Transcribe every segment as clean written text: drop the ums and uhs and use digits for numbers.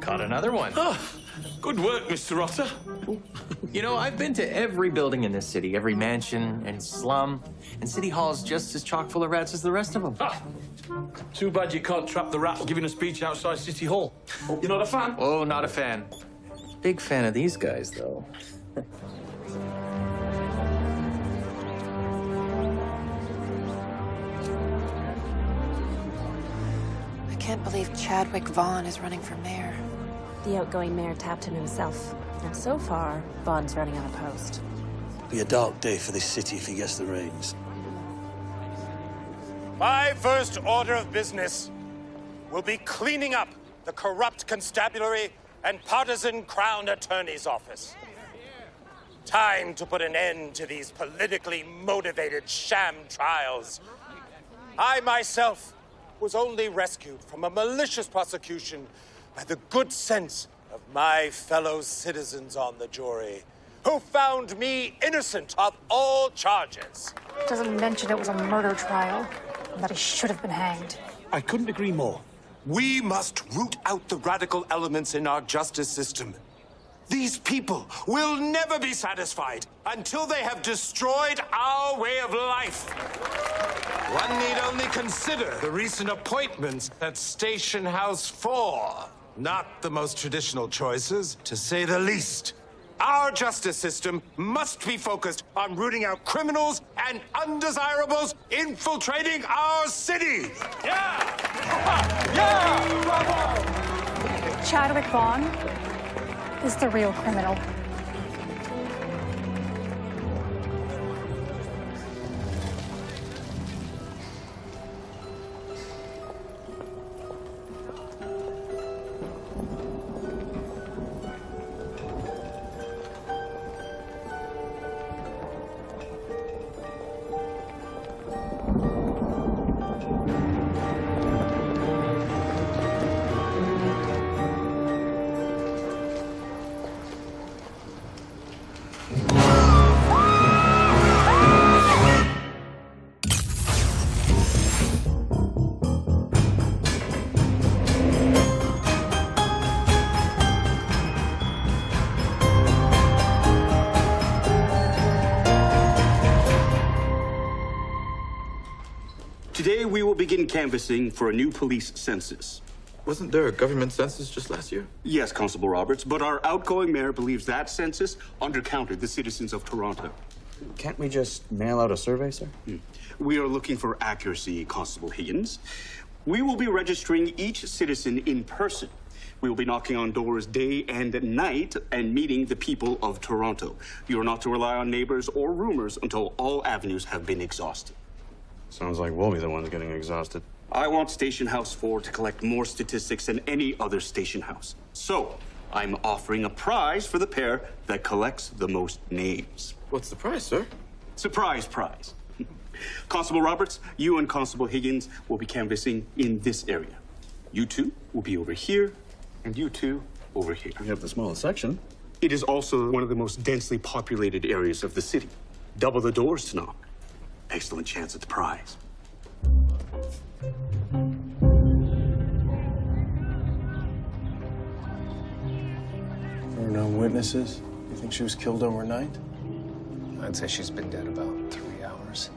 Caught another one. Oh, good work, Mr. Otter. You know, I've been to every building in this city, every mansion and slum, and City Hall's just as chock full of rats as the rest of them. Ah, too bad you can't trap the rat giving a speech outside City Hall. You're not a fan? Oh, not a fan. Big fan of these guys, though. I can't believe Chadwick Vaughn is running for mayor. The outgoing mayor tapped him himself. And so far, Vaughn's running unopposed. Be a dark day for this city if he gets the reins. My first order of business will be cleaning up the corrupt constabulary and partisan crown attorney's office. Time to put an end to these politically motivated sham trials. I myself was only rescued from a malicious prosecution by the good sense of my fellow citizens on the jury, who found me innocent of all charges. Doesn't mention it was a murder trial, and that he should have been hanged. I couldn't agree more. We must root out the radical elements in our justice system. These people will never be satisfied until they have destroyed our way of life. One need only consider the recent appointments at Station House 4. Not the most traditional choices, to say the least. Our justice system must be focused on rooting out criminals and undesirables infiltrating our city. Yeah! Yeah! Bravo! Chadwick Vaughn is the real criminal. Today, we will begin canvassing for a new police census. Wasn't there a government census just last year? Yes, Constable Roberts, but our outgoing mayor believes that census undercounted the citizens of Toronto. Can't we just mail out a survey, sir? We are looking for accuracy, Constable Higgins. We will be registering each citizen in person. We will be knocking on doors day and night and meeting the people of Toronto. You are not to rely on neighbors or rumors until all avenues have been exhausted. Sounds like we'll be the ones getting exhausted. I want Station House 4 to collect more statistics than any other station house. So, I'm offering a prize for the pair that collects the most names. What's the prize, sir? Surprise prize. Constable Roberts, you and Constable Higgins will be canvassing in this area. You two will be over here, and you two over here. We have the smallest section. It is also one of the most densely populated areas of the city. Double the doors to knock. Excellent chance at the prize. There are no witnesses? You think she was killed overnight? I'd say she's been dead about 3 hours.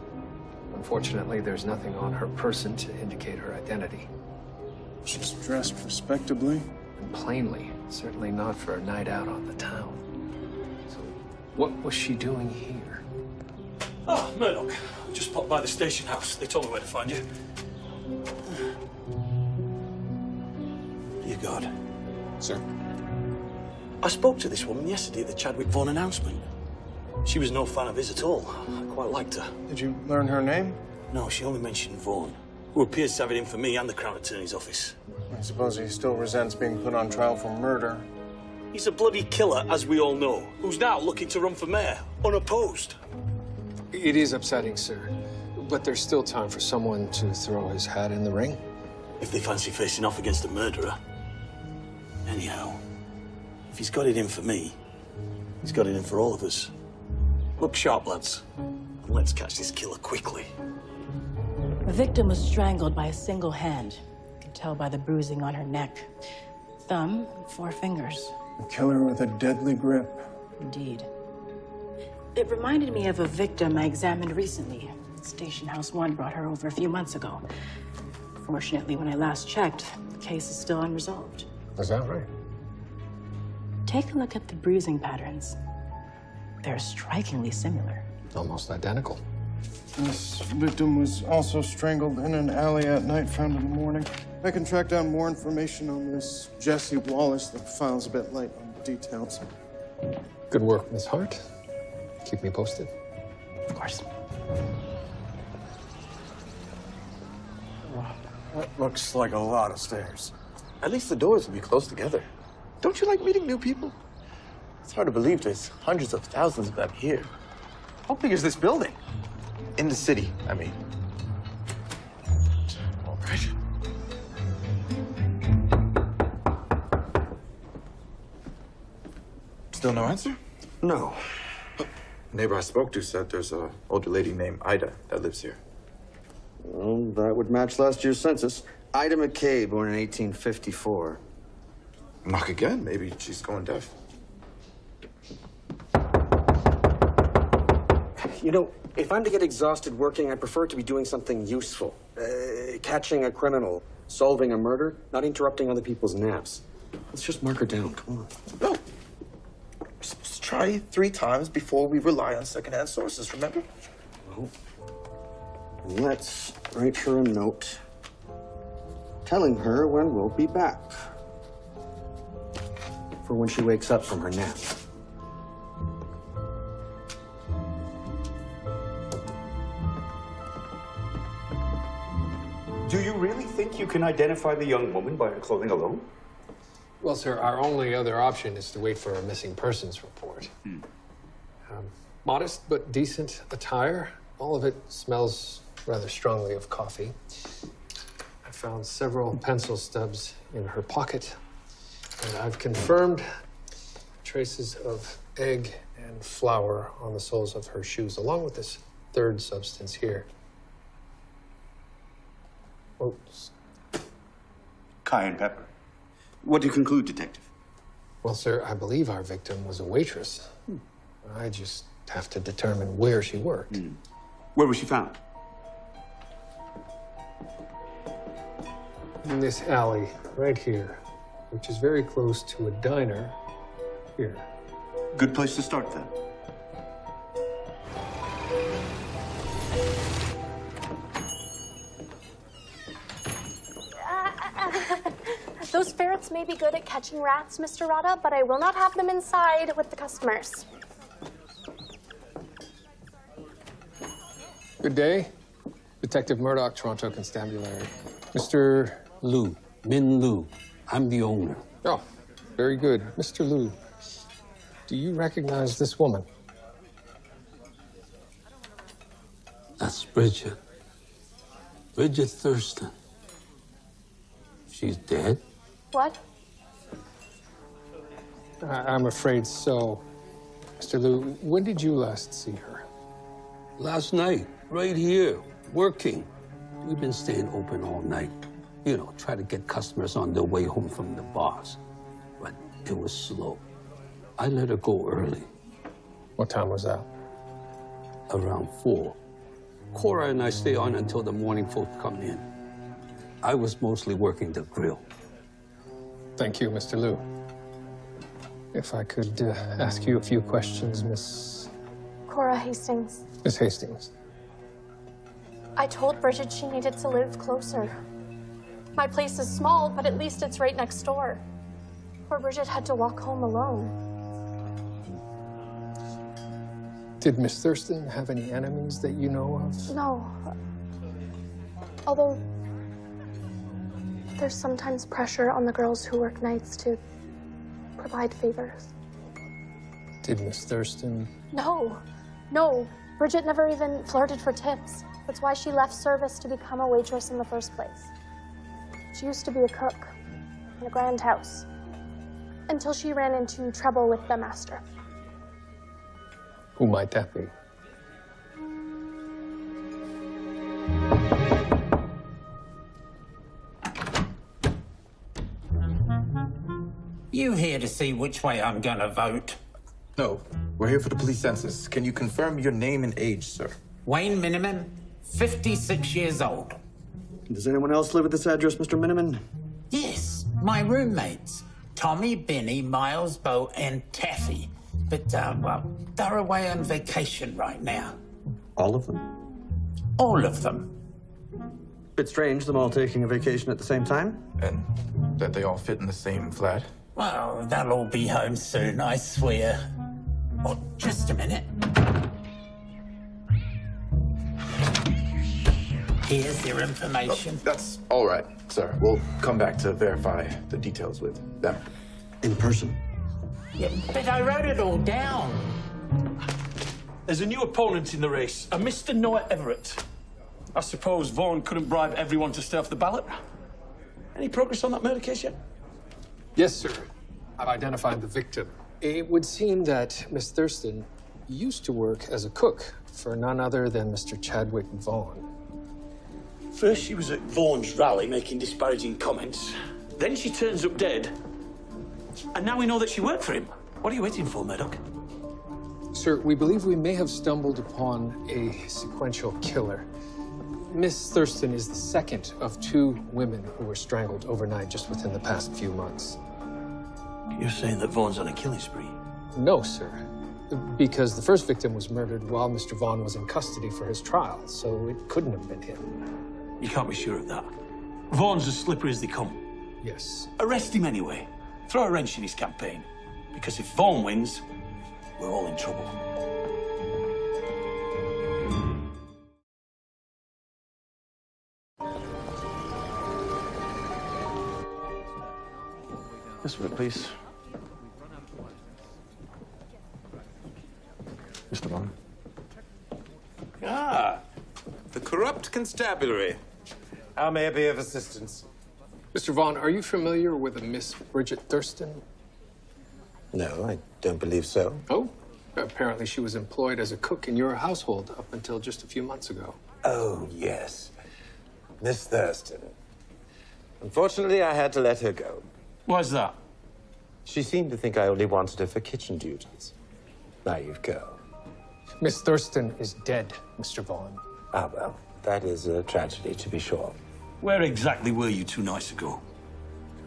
Unfortunately, there's nothing on her person to indicate her identity. She's dressed respectably. And plainly, certainly not for a night out on the town. So, what was she doing here? Oh, Murdoch. Just popped by the station house. They told me where to find you. Dear God. Sir? I spoke to this woman yesterday at the Chadwick Vaughn announcement. She was no fan of his at all. I quite liked her. Did you learn her name? No, she only mentioned Vaughn, who appears to have it in for me and the Crown Attorney's office. I suppose he still resents being put on trial for murder. He's a bloody killer, as we all know, who's now looking to run for mayor, unopposed. It is upsetting, sir. But there's still time for someone to throw his hat in the ring. If they fancy facing off against a murderer. Anyhow, if he's got it in for me, he's got it in for all of us. Look sharp, lads. And let's catch this killer quickly. The victim was strangled by a single hand. You can tell by the bruising on her neck. thumb, 4 fingers. A killer with a deadly grip. Indeed. It reminded me of a victim I examined recently. Station House 1 brought her over a few months ago. Fortunately, when I last checked, the case is still unresolved. Is that right? Take a look at the bruising patterns. They're strikingly similar. Almost identical. This victim was also strangled in an alley at night, found in the morning. I can track down more information on this Jesse Wallace. The file's a bit light on the details. Good work, Miss Hart. Keep me posted. Of course. That looks like a lot of stairs. At least the doors will be close together. Don't you like meeting new people? It's hard to believe there's hundreds of thousands of them here. How big is this building? In the city, I mean. All right. Still no answer? No. Neighbor I spoke to said there's an older lady named Ida that lives here. Well, that would match last year's census. Ida McCabe, born in 1854. Knock again. Maybe she's going deaf. You know, if I'm to get exhausted working, I prefer to be doing something useful. Catching a criminal, solving a murder, not interrupting other people's naps. Let's just mark her down. Come on. No. We're supposed to try 3 times before we rely on secondhand sources, remember? Well, let's write her a note telling her when we'll be back. For when she wakes up from her nap. Do you really think you can identify the young woman by her clothing alone? Well, sir, our only other option is to wait for a missing persons report. Modest but decent attire. All of it smells rather strongly of coffee. I found several pencil stubs in her pocket, and I've confirmed traces of egg and flour on the soles of her shoes, along with this third substance here. Oats. Cayenne pepper. What do you conclude, Detective? Well, sir, I believe our victim was a waitress. I just have to determine where she worked. Where was she found? In this alley, right here, which is very close to a diner here. Good place to start, then. Those ferrets may be good at catching rats, Mr. Rada, but I will not have them inside with the customers. Good day. Detective Murdoch, Toronto Constabulary. Mr. Liu, Min Liu. I'm the owner. Oh, very good. Mr. Liu, do you recognize this woman? That's Bridget. Bridget Thurston. She's dead? What? I'm afraid so. Mr. Liu, when did you last see her? Last night, right here, working. We've been staying open all night. You know, try to get customers on their way home from the bars. But it was slow. I let her go early. What time was that? Around 4. Cora and I stay on until the morning folks come in. I was mostly working the grill. Thank you, Mr. Liu. If I could ask you a few questions, Miss Cora Hastings. Miss Hastings. I told Bridget she needed to live closer. My place is small, but at least it's right next door. Poor Bridget had to walk home alone. Did Miss Thurston have any enemies that you know of? No. Although there's sometimes pressure on the girls who work nights to provide favors. Did Miss Thurston? No. No. Bridget never even flirted for tips. That's why she left service to become a waitress in the first place. She used to be a cook in a grand house until she ran into trouble with the master. Who might that be? You here to see which way I'm gonna vote? No, we're here for the police census. Can you confirm your name and age, sir? Wayne Miniman, 56 years old. Does anyone else live at this address, Mr. Miniman? Yes, my roommates. Tommy, Benny, Miles, Bo, and Taffy. But, well, they're away on vacation right now. All of them? All of them. Bit strange, them all taking a vacation at the same time. And that they all fit in the same flat? Well, they'll all be home soon, I swear. Oh, just a minute. Here's your information. That's all right, sir. We'll come back to verify the details with them. In person? Yeah, but I wrote it all down. There's a new opponent in the race, a Mr. Noah Everett. I suppose Vaughan couldn't bribe everyone to stay off the ballot. Any progress on that murder case yet? Yes, sir. I've identified the victim. It would seem that Miss Thurston used to work as a cook for none other than Mr. Chadwick Vaughan. First she was at Vaughan's rally making disparaging comments. Then she turns up dead. And now we know that she worked for him. What are you waiting for, Murdoch? Sir, we believe we may have stumbled upon a sequential killer. Miss Thurston is the second of 2 women who were strangled overnight just within the past few months. You're saying that Vaughan's on a killing spree? No, sir. Because the first victim was murdered while Mr. Vaughan was in custody for his trial, so it couldn't have been him. You can't be sure of that. Vaughan's as slippery as they come. Yes. Arrest him anyway. Throw a wrench in his campaign. Because if Vaughan wins, we're all in trouble. This way, please. Mr. Vaughan. Ah, the corrupt constabulary. How may I be of assistance? Mr. Vaughan, are you familiar with a Miss Bridget Thurston? No, I don't believe so. Oh, apparently she was employed as a cook in your household up until just a few months ago. Oh, yes. Miss Thurston. Unfortunately, I had to let her go. Why's that? She seemed to think I only wanted her for kitchen duties. Naive girl. Miss Thurston is dead, Mr. Vaughan. Ah, well, that is a tragedy, to be sure. Where exactly were you 2 nights ago?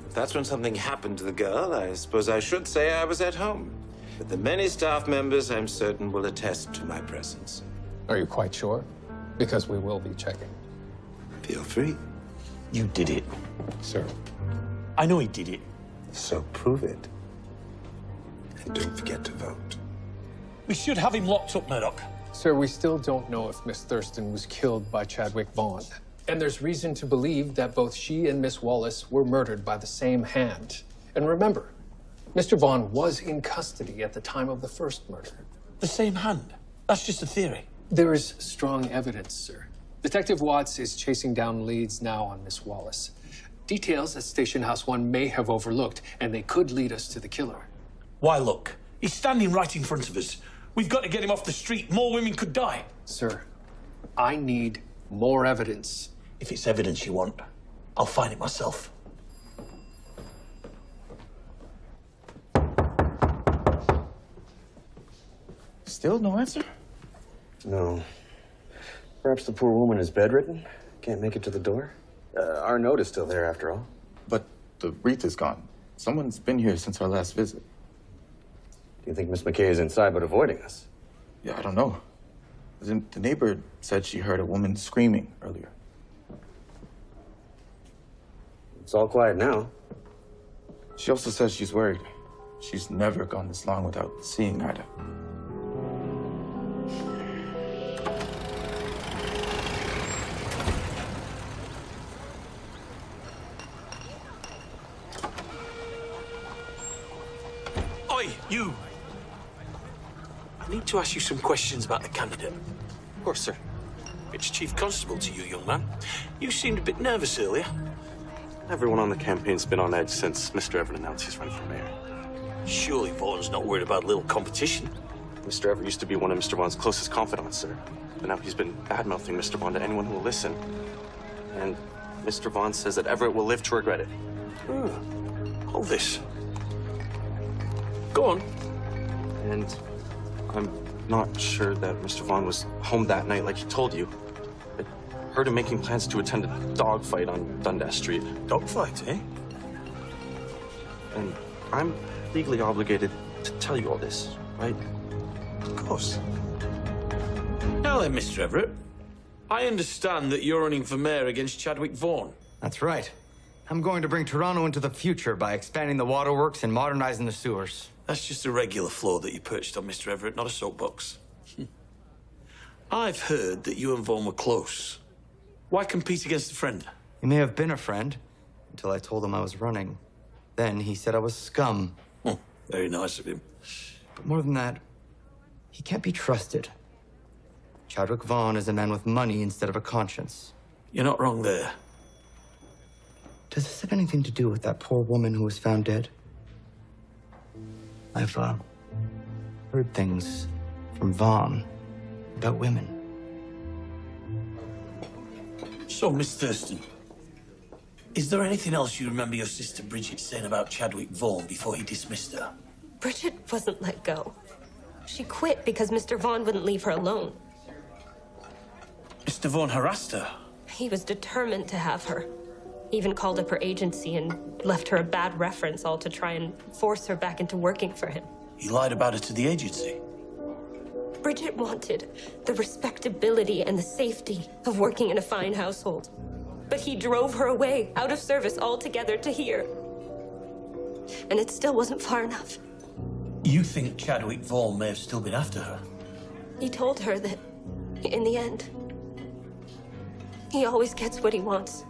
If that's when something happened to the girl, I suppose I should say I was at home. But the many staff members, I'm certain, will attest to my presence. Are you quite sure? Because we will be checking. Feel free. You did it. Sir. I know he did it. So prove it. And don't forget to vote. We should have him locked up, Murdoch. Sir, we still don't know if Miss Thurston was killed by Chadwick Vaughan. And there's reason to believe that both she and Miss Wallace were murdered by the same hand. And remember, Mr. Vaughan was in custody at the time of the first murder. The same hand? That's just a theory. There is strong evidence, sir. Detective Watts is chasing down leads now on Miss Wallace. Details that Station House 1 may have overlooked, and they could lead us to the killer. Why look? He's standing right in front of us. We've got to get him off the street. More women could die. Sir, I need more evidence. If it's evidence you want, I'll find it myself. Still no answer? No. Perhaps the poor woman is bedridden. Can't make it to the door. Our note is still there, after all. But the wreath is gone. Someone's been here since our last visit. Do you think Miss McKay is inside but avoiding us? Yeah, I don't know. The neighbor said she heard a woman screaming earlier. It's all quiet now. She also says she's worried. She's never gone this long without seeing Ida. Oi, you! I need to ask you some questions about the candidate. Of course, sir. It's Chief Constable to you, young man. You seemed a bit nervous earlier. Everyone on the campaign's been on edge since Mr. Everett announced he's running for mayor. Surely Vaughan's not worried about a little competition. Mr. Everett used to be one of Mr. Vaughan's closest confidants, sir. But now he's been bad-mouthing Mr. Vaughan to anyone who will listen. And Mr. Vaughan says that Everett will live to regret it. Hold this. Go on. And I'm not sure that Mr. Vaughn was home that night like he told you. I heard him making plans to attend a dogfight on Dundas Street. Dogfight, eh? And I'm legally obligated to tell you all this, right? Of course. Now then, Mr. Everett, I understand that you're running for mayor against Chadwick Vaughn. That's right. I'm going to bring Toronto into the future by expanding the waterworks and modernizing the sewers. That's just a regular floor that you perched on, Mr. Everett, not a soapbox. I've heard that you and Vaughn were close. Why compete against a friend? He may have been a friend until I told him I was running. Then he said I was scum. Very nice of him. But more than that, he can't be trusted. Chadwick Vaughn is a man with money instead of a conscience. You're not wrong there. Does this have anything to do with that poor woman who was found dead? I've heard things from Vaughn about women. So, Miss Thurston, is there anything else you remember your sister Bridget saying about Chadwick Vaughn before he dismissed her? Bridget wasn't let go. She quit because Mr. Vaughn wouldn't leave her alone. Mr. Vaughn harassed her. He was determined to have her. He even called up her agency and left her a bad reference, all to try and force her back into working for him. He lied about it to the agency. Bridget wanted the respectability and the safety of working in a fine household. But he drove her away, out of service altogether, to here. And it still wasn't far enough. You think Chadwick Vaughn may have still been after her? He told her that, in the end, he always gets what he wants.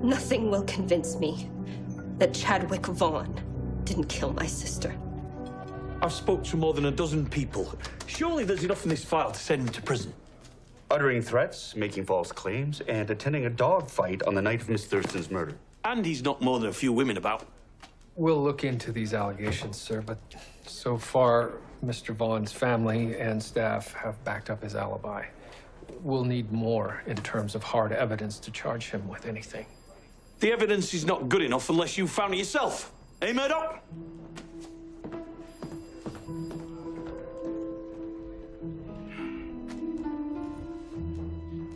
Nothing will convince me that Chadwick Vaughn didn't kill my sister. I've spoke to more than a dozen people. Surely there's enough in this file to send him to prison. Uttering threats, making false claims, and attending a dogfight on the night of Miss Thurston's murder. And he's not more than a few women about. We'll look into these allegations, sir, but so far, Mr. Vaughn's family and staff have backed up his alibi. We'll need more in terms of hard evidence to charge him with anything. The evidence is not good enough unless you found it yourself. Eh, Murdoch?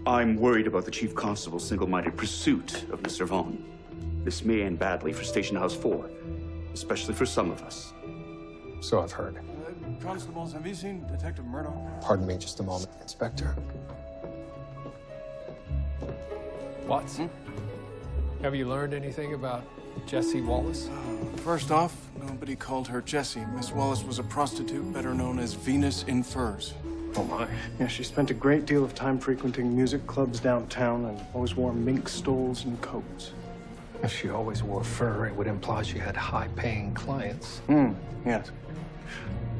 I'm worried about the Chief Constable's single-minded pursuit of Mr. Vaughn. This may end badly for Station House 4, especially for some of us. So I've heard. Constables, have you seen Detective Murdoch? Pardon me just a moment, Inspector. Watson, have you learned anything about Jessie Wallace? First off, nobody called her Jessie. Miss Wallace was a prostitute, better known as Venus in Furs. Oh, my. Yeah, she spent a great deal of time frequenting music clubs downtown and always wore mink stoles and coats. If she always wore fur, it would imply she had high-paying clients. Yes.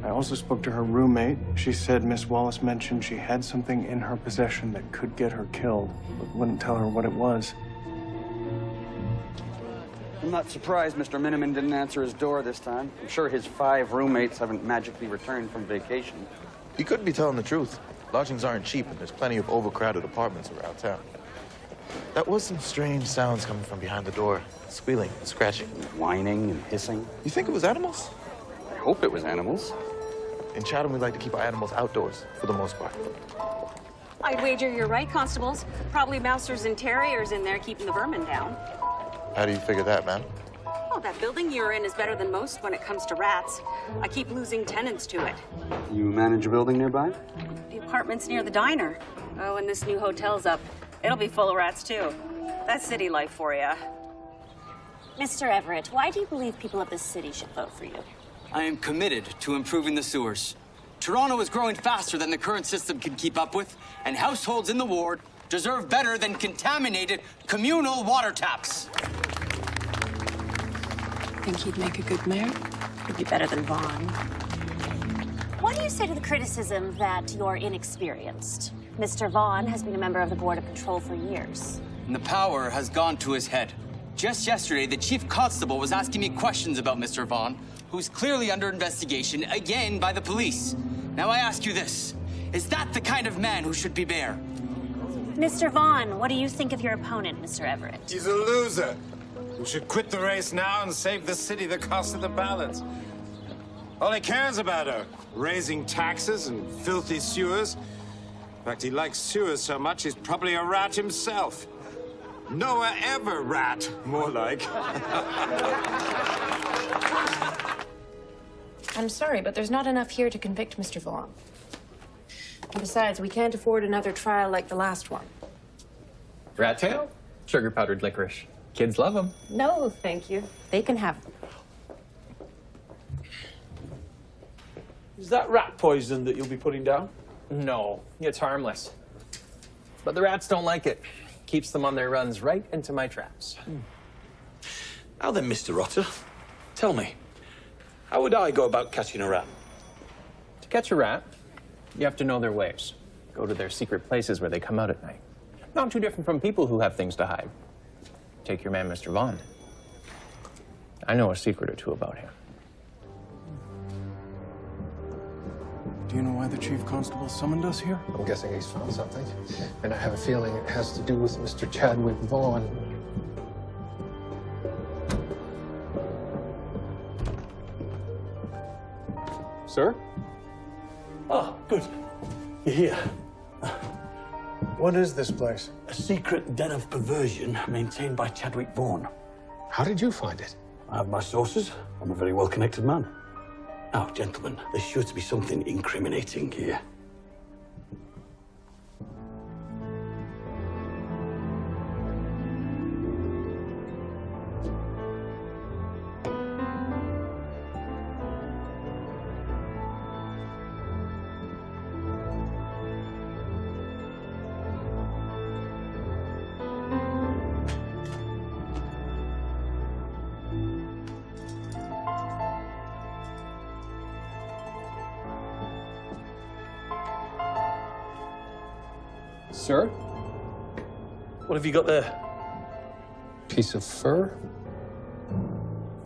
I also spoke to her roommate. She said Miss Wallace mentioned she had something in her possession that could get her killed, but wouldn't tell her what it was. I'm not surprised Mr. Miniman didn't answer his door this time. I'm sure his 5 roommates haven't magically returned from vacation. He could be telling the truth. Lodgings aren't cheap, and there's plenty of overcrowded apartments around town. That was some strange sounds coming from behind the door. Squealing, scratching. Whining and hissing. You think it was animals? I hope it was animals. In Chatham, we like to keep our animals outdoors, for the most part. I'd wager you're right, constables. Probably mousers and terriers in there keeping the vermin down. How do you figure that, ma'am? Oh, that building you're in is better than most when it comes to rats. I keep losing tenants to it. You manage a building nearby? The apartment's near the diner. Oh, and this new hotel's up. It'll be full of rats, too. That's city life for you. Mr. Everett, why do you believe people of this city should vote for you? I am committed to improving the sewers. Toronto is growing faster than the current system can keep up with, and households in the ward deserve better than contaminated communal water taps. Think he'd make a good mayor? He'd be better than Vaughn. What do you say to the criticism that you're inexperienced? Mr. Vaughn has been a member of the Board of Control for years. And the power has gone to his head. Just yesterday, the chief constable was asking me questions about Mr. Vaughn, who's clearly under investigation again by the police. Now I ask you this, is that the kind of man who should be mayor? Mr. Vaughn, what do you think of your opponent, Mr. Everett? He's a loser who should quit the race now and save the city the cost of the ballots. All he cares about are raising taxes and filthy sewers. In fact, he likes sewers so much he's probably a rat himself. Noah ever rat, more like. I'm sorry, but there's not enough here to convict Mr. Vaughn. And besides, we can't afford another trial like the last one. Rat tail? Sugar powdered licorice. Kids love them. No, thank you. They can have them. Is that rat poison that you'll be putting down? No, it's harmless. But the rats don't like it. Keeps them on their runs right into my traps. Now then, Mr. Rotter, tell me, how would I go about catching a rat? To catch a rat, you have to know their ways. Go to their secret places where they come out at night. Not too different from people who have things to hide. Take your man, Mr. Vaughn. I know a secret or two about him. Do you know why the chief constable summoned us here? I'm guessing he's found something. And I have a feeling it has to do with Mr. Chadwick Vaughn. Sir? Oh, good. You're here. What is this place? A secret den of perversion maintained by Chadwick Vaughn. How did you find it? I have my sources. I'm a very well-connected man. Now, gentlemen, there's sure to be something incriminating here. Sir? What have you got there? Piece of fur?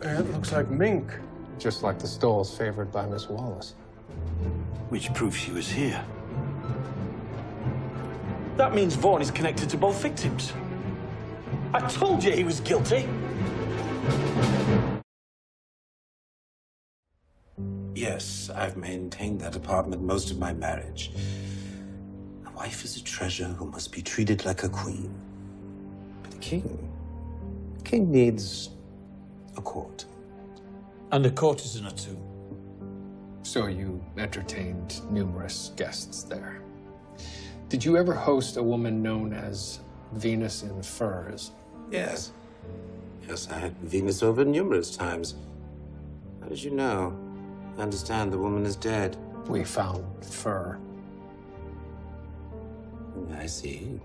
It looks like mink. Just like the stoles favored by Miss Wallace. Which proves she was here. That means Vaughn is connected to both victims. I told you he was guilty. Yes, I've maintained that apartment most of my marriage. A wife is a treasure who must be treated like a queen. But the king needs a court. And a courtesan or two. So you entertained numerous guests there. Did you ever host a woman known as Venus in Furs? Yes. Yes, I had Venus over numerous times. How did you know? I understand the woman is dead. We found fur. I see.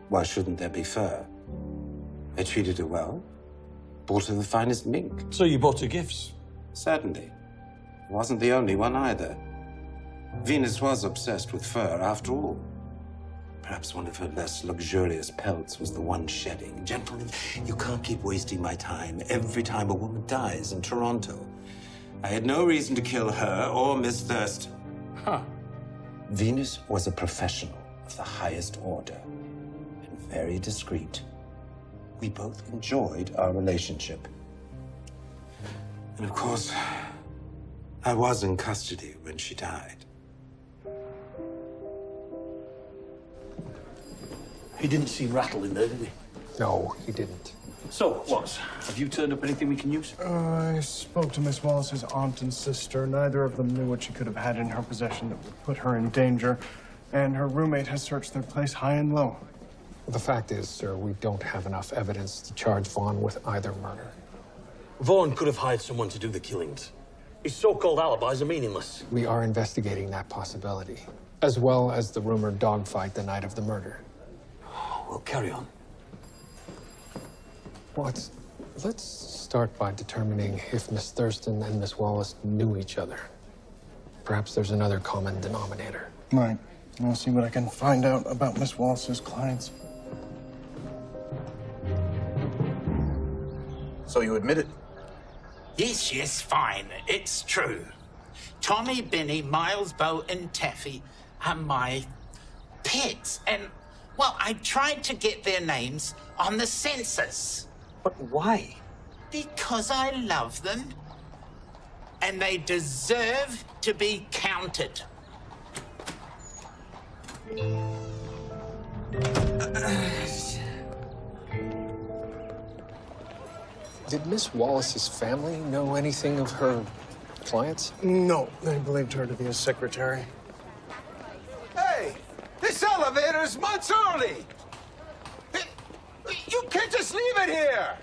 Why shouldn't there be fur? I treated her well. Bought her the finest mink. So you bought her gifts? Certainly. Wasn't the only one either. Venus was obsessed with fur, after all. Perhaps one of her less luxurious pelts was the one shedding. Gentlemen, you can't keep wasting my time every time a woman dies in Toronto. I had no reason to kill her or Miss Thurston. Huh. Venus was a professional of the highest order and very discreet. We both enjoyed our relationship. And of course, I was in custody when she died. He didn't seem rattled in there, did he? No, he didn't. So, what? Have you turned up anything we can use? I spoke to Miss Wallace's aunt and sister. Neither of them knew what she could have had in her possession that would put her in danger. And her roommate has searched their place high and low. The fact is, sir, we don't have enough evidence to charge Vaughn with either murder. Vaughn could have hired someone to do the killings. His so-called alibis are meaningless. We are investigating that possibility, as well as the rumored dogfight the night of the murder. Well, carry on. Let's start by determining if Miss Thurston and Miss Wallace knew each other. Perhaps there's another common denominator. Right. I'll see what I can find out about Miss Wallace's clients. So you admit it? Yes, fine. It's true. Tommy, Benny, Miles, Bo, and Taffy are my pets. And, well, I tried to get their names on the census. But why? Because I love them. And they deserve to be counted. Did Miss Wallace's family know anything of her clients? No, they believed her to be a secretary. Hey, this elevator's months early. You can't just leave it here.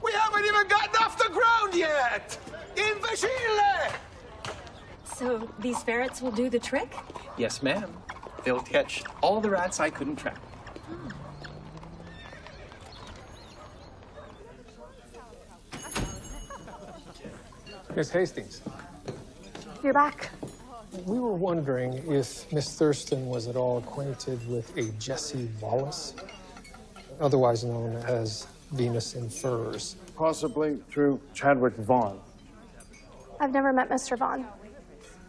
We haven't even gotten off the ground yet. Invisible! So these ferrets will do the trick? Yes, ma'am. They'll catch all the rats I couldn't trap. Miss Hastings, You're back. we were wondering if Miss Thurston was at all acquainted with a Jesse Wallace, otherwise known as Venus in Furs. Possibly through Chadwick Vaughn. I've never met Mr. Vaughn.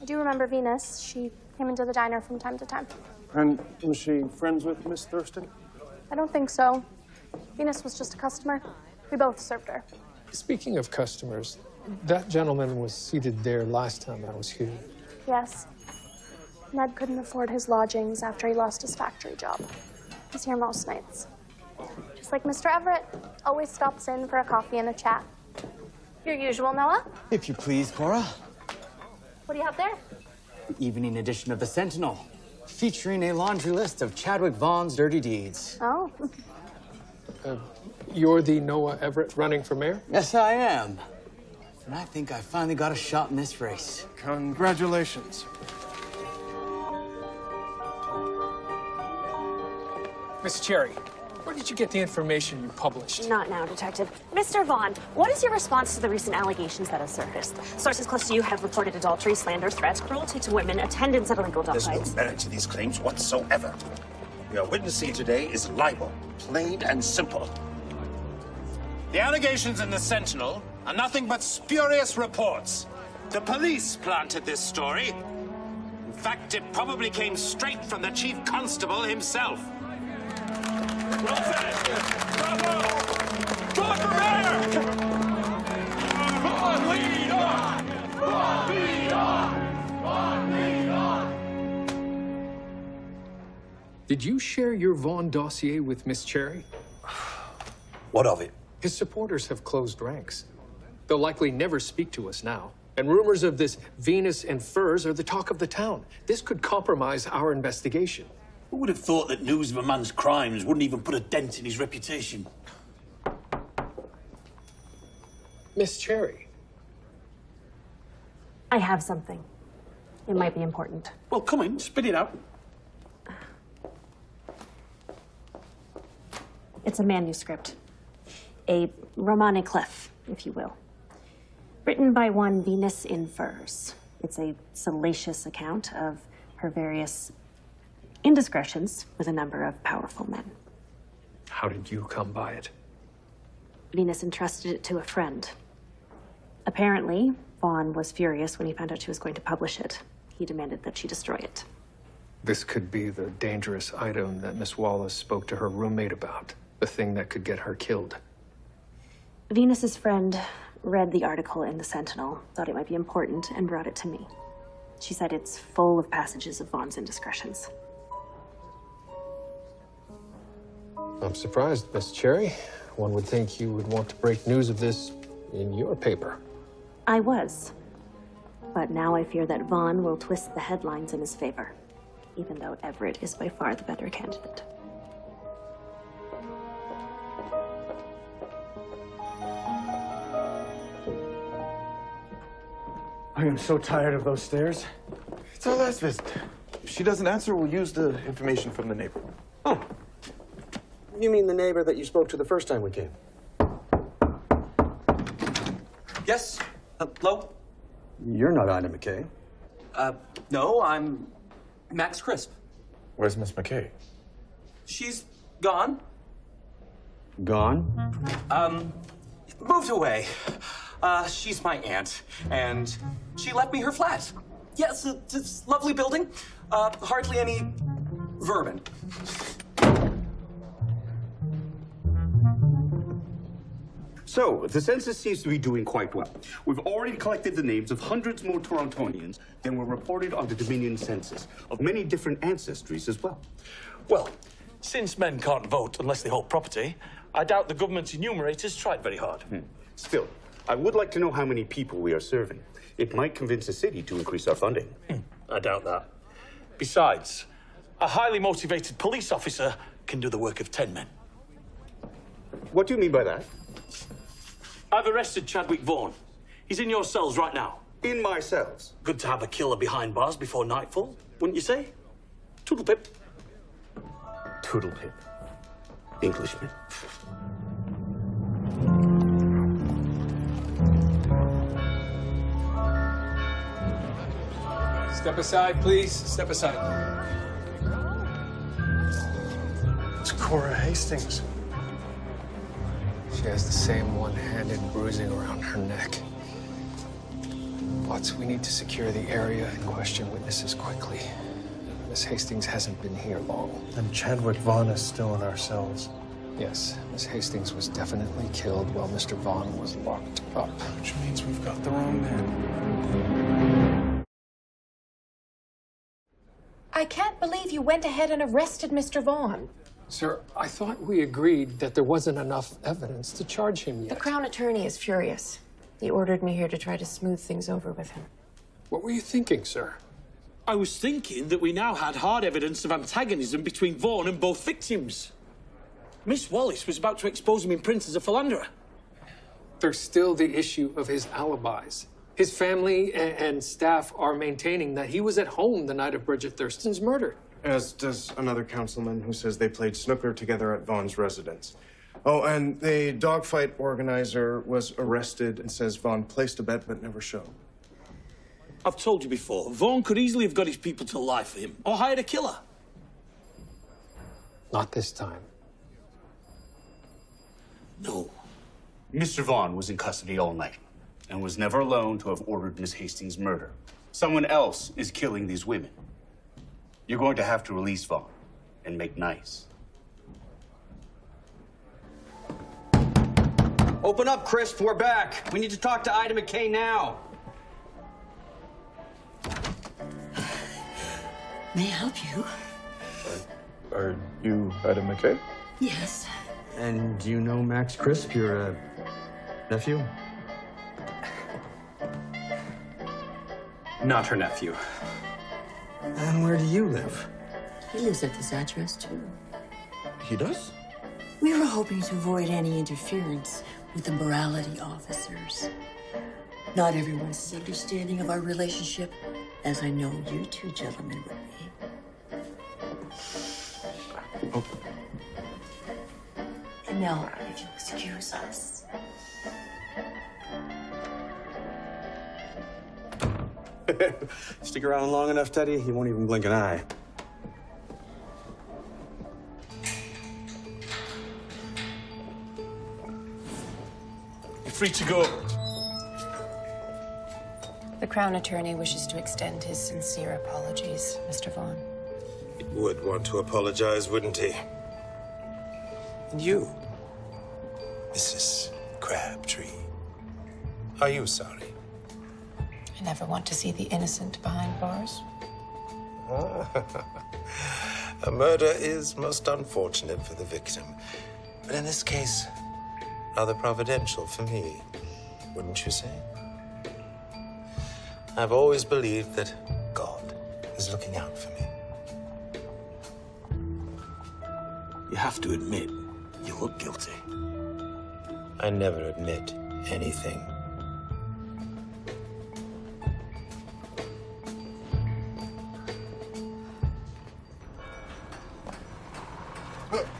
I do remember Venus. She came into the diner from time to time. And was she friends with Miss Thurston? I don't think so. Venus was just a customer. We both served her. Speaking of customers, that gentleman was seated there last time I was here. Yes. Ned couldn't afford his lodgings after he lost his factory job. He's here most nights. Just like Mr. Everett, always stops in for a coffee and a chat. Your usual, Noah? If you please, Cora. What do you have there? The evening edition of the Sentinel, featuring a laundry list of Chadwick Vaughn's dirty deeds. Oh. You're the Noah Everett running for mayor? Yes, I am. And I think I finally got a shot in this race. Congratulations. Miss Cherry, where did you get the information you published? Not now, Detective. Mr. Vaughn, what is your response to the recent allegations that have surfaced? Sources close to you have reported adultery, slander, threats, cruelty to women, attendance at illegal dog There's no fights. merit to these claims whatsoever. We are witnessing today is libel, plain and simple. The allegations in the Sentinel are nothing but spurious reports. The police planted this story. In fact, it probably came straight from the chief constable himself. Well said! Bravo! Going for mayor! Vaughn, lead on! Vaughn, lead on! Vaughn, lead on! Did you share your Vaughn dossier with Miss Cherry? What of it? His supporters have closed ranks. They'll likely never speak to us now. And rumors of this Venus in Furs are the talk of the town. This could compromise our investigation. Who would have thought that news of a man's crimes wouldn't even put a dent in his reputation? Miss Cherry. I have something. It might be important. Well, come in, spit it out. It's a manuscript. A roman éclair, if you will. Written by one Venus in Furs. It's a salacious account of her various indiscretions with a number of powerful men. How did you come by it? Venus entrusted it to a friend. Apparently, Vaughn was furious when he found out she was going to publish it. He demanded that she destroy it. This could be the dangerous item that Miss Wallace spoke to her roommate about. The thing that could get her killed. Venus's friend read the article in the Sentinel, thought it might be important, and brought it to me. She said it's full of passages of Vaughn's indiscretions. I'm surprised, Miss Cherry. One would think you would want to break news of this in your paper. I was. But now I fear that Vaughn will twist the headlines in his favor, even though Everett is by far the better candidate. I am so tired of those stairs. It's our last visit. If she doesn't answer, we'll use the information from the neighbor. Oh. You mean the neighbor that you spoke to the first time we came? Yes? Hello? You're not Ida McKay. No, I'm Max Crisp. Where's Miss McKay? She's gone. Gone? moved away. She's my aunt, and she left me her flat. Yes, it's a lovely building. Hardly any vermin. So, the census seems to be doing quite well. We've already collected the names of hundreds more Torontonians than were reported on the Dominion census, of many different ancestries as well. Well, since men can't vote unless they hold property, I doubt the government's enumerators tried very hard. Still, I would like to know how many people we are serving. It might convince the city to increase our funding. I doubt that. Besides, a highly motivated police officer can do the work of 10 men. What do you mean by that? I've arrested Chadwick Vaughan. He's in your cells right now. In my cells? Good to have a killer behind bars before nightfall, wouldn't you say? Toodlepip. Toodlepip. Englishman. Step aside, please. Step aside. It's Cora Hastings. She has the same one-handed bruising around her neck. But we need to secure the area and question witnesses quickly. Miss Hastings hasn't been here long. And Chadwick Vaughn is still in our cells. Yes, Miss Hastings was definitely killed while Mr. Vaughn was locked up. Which means we've got the wrong man. I can't believe you went ahead and arrested Mr. Vaughn. Sir, I thought we agreed that there wasn't enough evidence to charge him yet. The Crown Attorney is furious. He ordered me here to try to smooth things over with him. What were you thinking, sir? I was thinking that we now had hard evidence of antagonism between Vaughan and both victims. Miss Wallace was about to expose him in print as a philanderer. There's still the issue of his alibis. His family and staff are maintaining that he was at home the night of Bridget Thurston's murder. As does another councilman who says they played snooker together at Vaughn's residence. Oh, and the dogfight organizer was arrested and says Vaughn placed a bet but never showed. I've told you before, Vaughan could easily have got his people to lie for him, or hired a killer. Not this time. No. Mr. Vaughn was in custody all night and was never alone to have ordered Miss Hastings' murder. Someone else is killing these women. You're going to have to release Vaughn and make nice. Open up, Crisp. We're back. We need to talk to Ida McKay now. May I help you? Are you Ida McKay? Yes. And do you know Max Crisp, your nephew? Not her nephew. And where do you live? He lives at this address, too. He does? We were hoping to avoid any interference with the morality officers. Not everyone's as understanding of our relationship as I know you two gentlemen would be. Oh. And now, if you'll excuse us. Stick around long enough, Teddy, he won't even blink an eye. You're free to go. The Crown Attorney wishes to extend his sincere apologies, Mr. Vaughn. He would want to apologize, wouldn't he? And you, Mrs. Crabtree, are you sorry? I never want to see the innocent behind bars. A murder is most unfortunate for the victim. But in this case, rather providential for me, wouldn't you say? I've always believed that God is looking out for me. You have to admit, you look guilty. I never admit anything.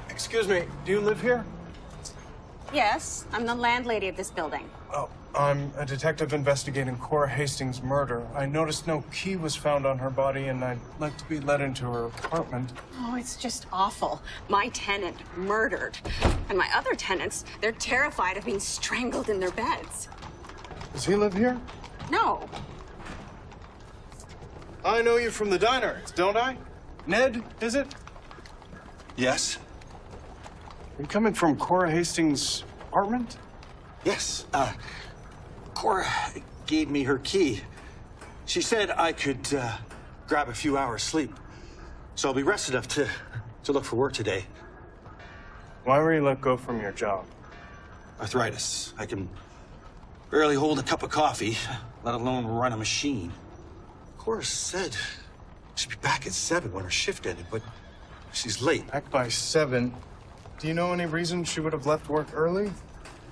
Excuse me, do you live here? Yes, I'm the landlady of this building. Oh, I'm a detective investigating Cora Hastings' murder. I noticed no key was found on her body, and I'd like to be let into her apartment. Oh, it's just awful. My tenant murdered. And my other tenants, they're terrified of being strangled in their beds. Does he live here? No. I know you from the diner, don't I? Ned, is it? Yes? Are you coming from Cora Hastings' apartment? Yes. Cora gave me her key. She said I could grab a few hours sleep. So I'll be rested enough to look for work today. Why were you let go from your job? Arthritis. I can barely hold a cup of coffee, let alone run a machine. Cora said she'd be back at 7 when her shift ended, but she's late. Back by 7? Do you know any reason she would have left work early?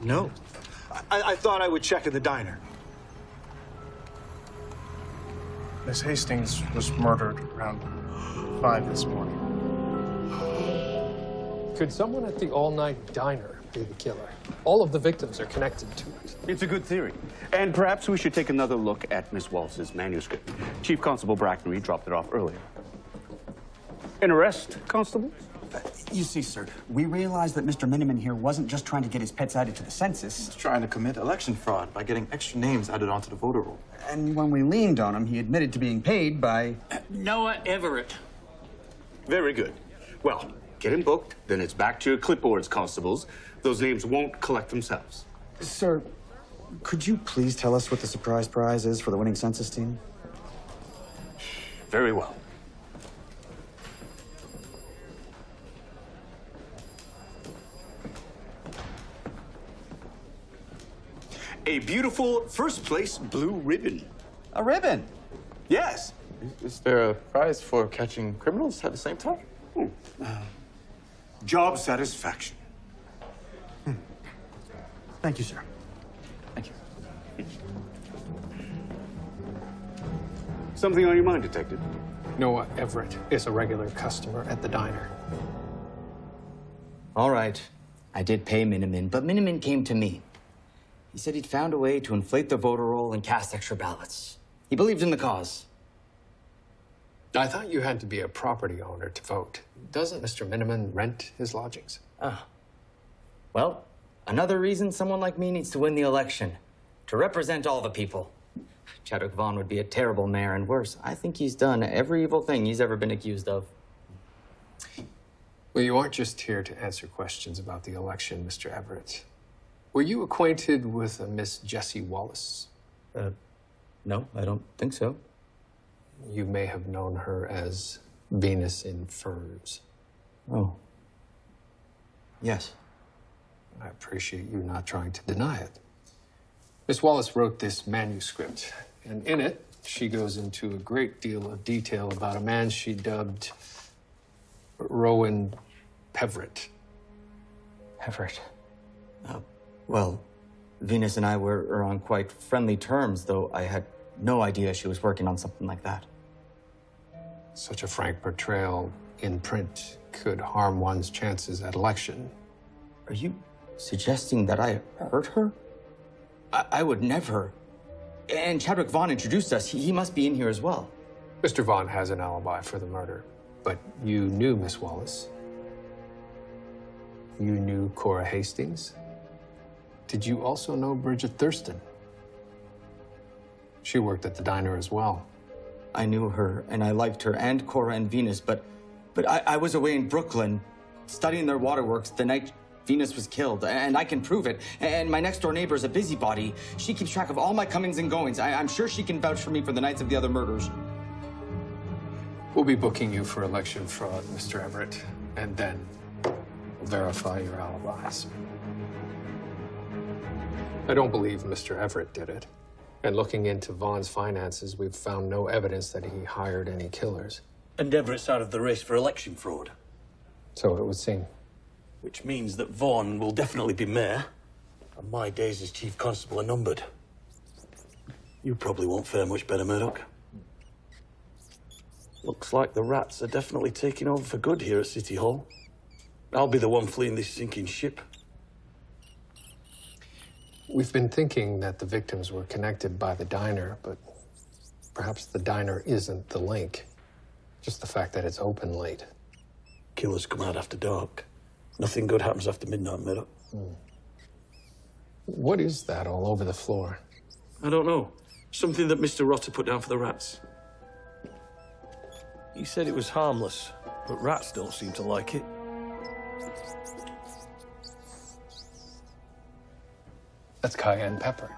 No. I thought I would check in the diner. Miss Hastings was murdered around 5 this morning. Could someone at the all-night diner be the killer? All of the victims are connected to it. It's a good theory. And perhaps we should take another look at Miss Wallace's manuscript. Chief Constable Brackney dropped it off earlier. An arrest, Constable? You see, sir, we realized that Mr. Miniman here wasn't just trying to get his pets added to the census. He's trying to commit election fraud by getting extra names added onto the voter roll. And when we leaned on him, he admitted to being paid by... Noah Everett. Very good. Well, get him booked, then it's back to your clipboards, constables. Those names won't collect themselves. Sir, could you please tell us what the surprise prize is for the winning census team? Very well. A beautiful first-place blue ribbon. A ribbon? Yes. Is there a prize for catching criminals at the same time? Job satisfaction. Thank you, sir. Thank you. Something on your mind, Detective? Noah Everett is a regular customer at the diner. All right. I did pay Miniman, but Miniman came to me. He said he'd found a way to inflate the voter roll and cast extra ballots. He believed in the cause. I thought you had to be a property owner to vote. Doesn't Mr. Miniman rent his lodgings? Well, another reason someone like me needs to win the election. To represent all the people. Chadwick Vaughn would be a terrible mayor, and worse, I think he's done every evil thing he's ever been accused of. Well, you aren't just here to answer questions about the election, Mr. Everett. Were you acquainted with a Miss Jessie Wallace? No, I don't think so. You may have known her as Venus in Furs. Oh. Yes. I appreciate you not trying to deny it. Miss Wallace wrote this manuscript, and in it, she goes into a great deal of detail about a man she dubbed Rowan Peverett. Peverett? Well, Venus and I were on quite friendly terms, though I had no idea she was working on something like that. Such a frank portrayal in print could harm one's chances at election. Are you suggesting that I hurt her? I would never. And Chadwick Vaughn introduced us. He must be in here as well. Mr. Vaughn has an alibi for the murder, but you knew Miss Wallace. You knew Cora Hastings. Did you also know Bridget Thurston? She worked at the diner as well. I knew her, and I liked her, and Cora and Venus, but I was away in Brooklyn, studying their waterworks the night Venus was killed, and I can prove it. And my next-door neighbor is a busybody. She keeps track of all my comings and goings. I'm sure she can vouch for me for the nights of the other murders. We'll be booking you for election fraud, Mr. Everett, and then we'll verify your alibis. I don't believe Mr. Everett did it. And looking into Vaughn's finances, we've found no evidence that he hired any killers. And Everett's out of the race for election fraud. So it would seem. Which means that Vaughn will definitely be mayor, and my days as chief constable are numbered. You probably won't fare much better, Murdoch. Looks like the rats are definitely taking over for good here at City Hall. I'll be the one fleeing this sinking ship. We've been thinking that the victims were connected by the diner, but perhaps the diner isn't the link. Just the fact that it's open late. Killers come out after dark. Nothing good happens after midnight, Murdoch. What is that all over the floor? I don't know. Something that Mr. Rotter put down for the rats. He said it was harmless, but rats don't seem to like it. That's cayenne pepper.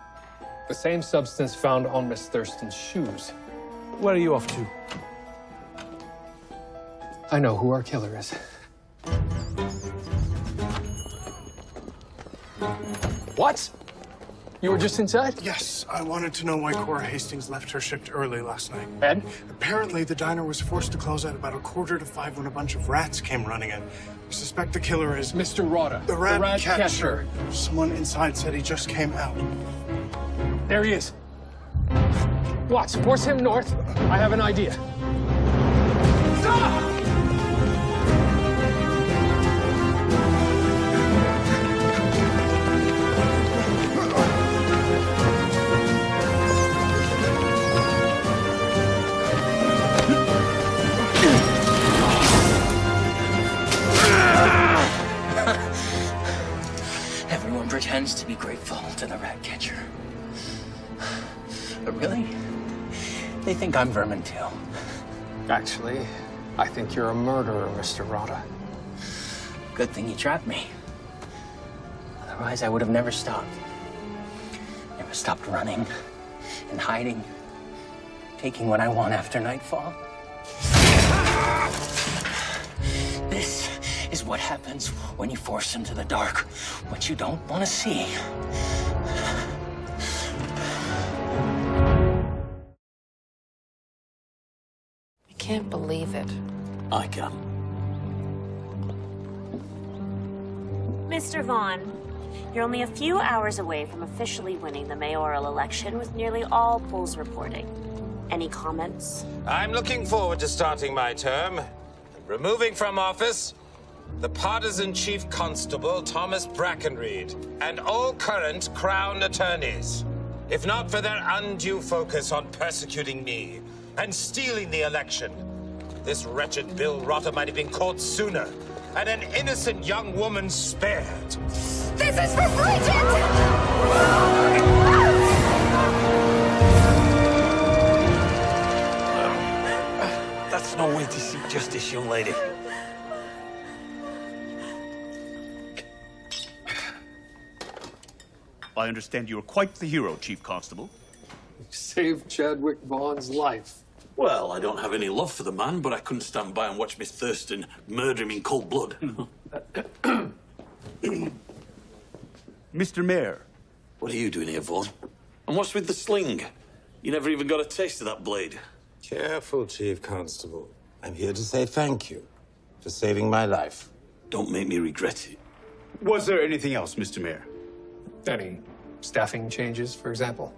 The same substance found on Miss Thurston's shoes. Where are you off to? I know who our killer is. What? You were just inside? Yes, I wanted to know why Cora Hastings left her shift early last night. And? Apparently, the diner was forced to close at about 4:45 when a bunch of rats came running in. We suspect the killer is Mr. Rotta, the rat catcher. catcher. Someone inside said he just came out. There he is. Watch, force him north. I have an idea. Stop! Everyone pretends to be grateful to the rat catcher. But really, they think I'm vermin too. Actually, I think you're a murderer, Mr. Rotta. Good thing you trapped me. Otherwise, I would have never stopped. Never stopped running and hiding, taking what I want after nightfall. This is what happens when you force into the dark, what you don't want to see. I can't believe it. I can. Mr. Vaughn, you're only a few hours away from officially winning the mayoral election with nearly all polls reporting. Any comments? I'm looking forward to starting my term and removing from office the partisan chief constable, Thomas Brackenreed, and all current Crown attorneys. If not for their undue focus on persecuting me and stealing the election, this wretched Bill Rotter might have been caught sooner and an innocent young woman spared. This is for Bridget! That's no way to seek justice, young lady. I understand you're quite the hero, Chief Constable. Saved Chadwick Vaughn's life. Well, I don't have any love for the man, but I couldn't stand by and watch Miss Thurston murder him in cold blood. Mr. Mayor. What are you doing here, Vaughn? And what's with the sling? You never even got a taste of that blade. Careful, Chief Constable. I'm here to say thank you for saving my life. Don't make me regret it. Was there anything else, Mr. Mayor? Any staffing changes, for example?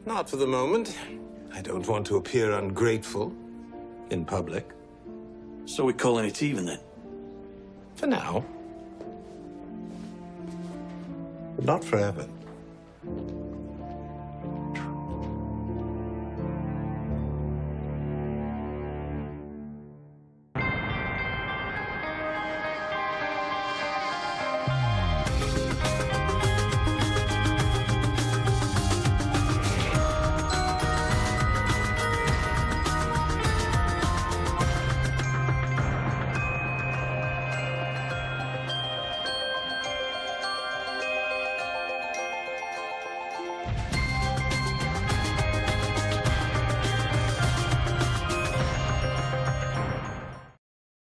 Not for the moment. I don't want to appear ungrateful in public. So we're calling it even then? For now. But not forever.